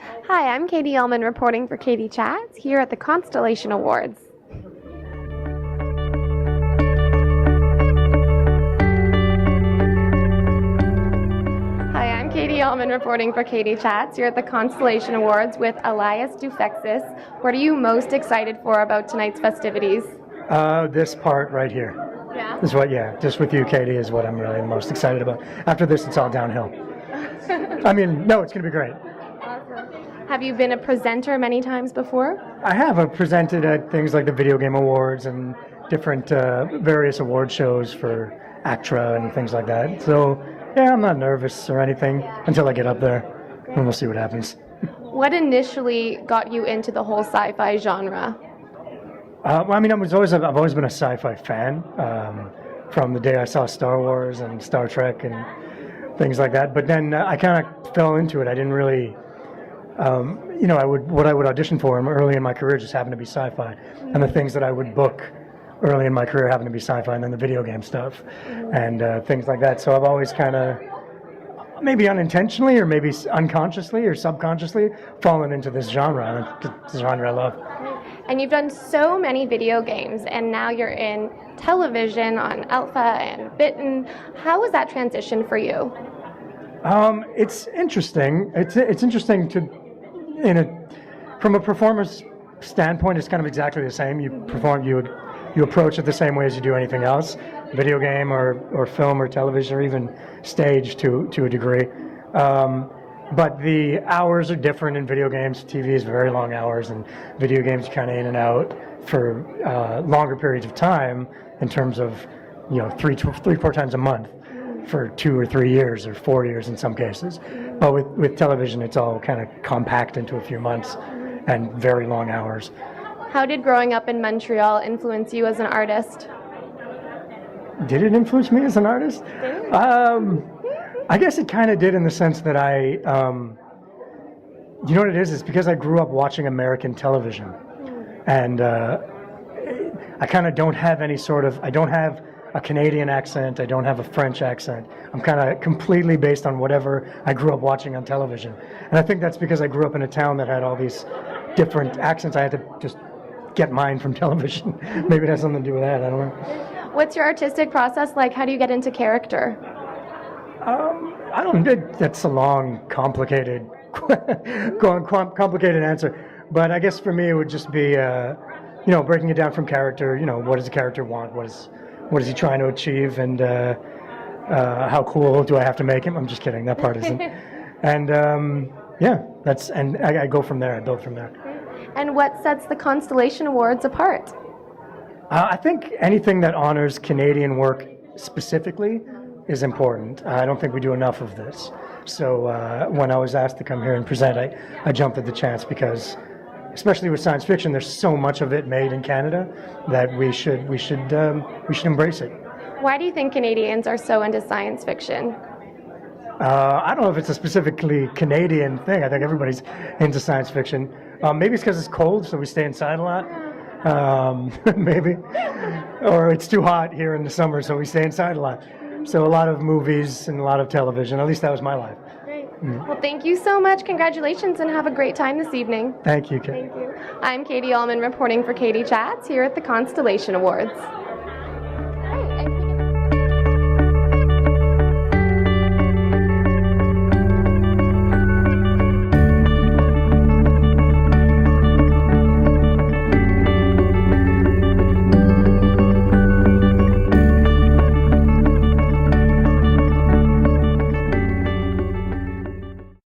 Hi, I'm Katie Uhlmann reporting for Katie Chats here at the Constellation Awards. Hi, I'm Katie Uhlmann reporting for Katie Chats here at the Constellation Awards with Elias Toufexis. What are you most excited for about tonight's festivities? This part right here. Yeah? This is what, just with you, Katie, is what I'm really most excited about. After this, it's all downhill. I mean, no, it's going to be great. Awesome. Have you been a presenter many times before? I have. I've presented at things like the Video Game Awards and different various award shows for ACTRA and things like that. So, yeah, I'm not nervous or anything until I get up there, and we'll see what happens. What initially got you into the whole sci-fi genre? Well, I mean, I've always been a sci-fi fan from the day I saw Star Wars and Star Trek and things like that. But then I kind of fell into it. I didn't really, what I would audition for early in my career just happened to be sci-fi, and the things that I would book early in my career happened to be sci-fi, and then the video game stuff and things like that. So I've always kind of, maybe unintentionally or maybe unconsciously or subconsciously, fallen into this genre. It's a genre I love. And you've done so many video games, and now you're in television on Alpha and Bitten. How was that transition for you? It's interesting. It's interesting from a performance standpoint. It's kind of exactly the same. You approach it the same way as you do anything else, video game or film or television or even stage to a degree. But the hours are different in video games. TV is very long hours, and video games kind of in and out for longer periods of time in terms of, 3-4 times a month for 2 or 3 years or 4 years in some cases. But with television, it's all kind of compact into a few months and very long hours. How did growing up in Montreal influence you as an artist? Did it influence me as an artist? I guess it kind of did in the sense that you know what it is? It's because I grew up watching American television. And I kind of don't have I don't have a Canadian accent, I don't have a French accent. I'm kind of completely based on whatever I grew up watching on television. And I think that's because I grew up in a town that had all these different accents. I had to just get mine from television. Maybe it has something to do with that, I don't know. What's your artistic process like? How do you get into character? I don't. That's a long, complicated answer. But I guess for me, it would just be, breaking it down from character. What does the character want? What is he trying to achieve? And how cool do I have to make him? I'm just kidding. That part isn't. And I go from there. I build from there. And what sets the Constellation Awards apart? I think anything that honors Canadian work specifically is important. I don't think we do enough of this. So when I was asked to come here and present, I jumped at the chance because, especially with science fiction, there's so much of it made in Canada that we should embrace it. Why do you think Canadians are so into science fiction? I don't know if it's a specifically Canadian thing. I think everybody's into science fiction. Maybe it's because it's cold, so we stay inside a lot. Maybe. Or it's too hot here in the summer, so we stay inside a lot. So a lot of movies and a lot of television. At least that was my life. Great. Well, thank you so much. Congratulations, and have a great time this evening. Thank you, Kate. Thank you. I'm Katie Uhlmann reporting for Katie Chats here at the Constellation Awards.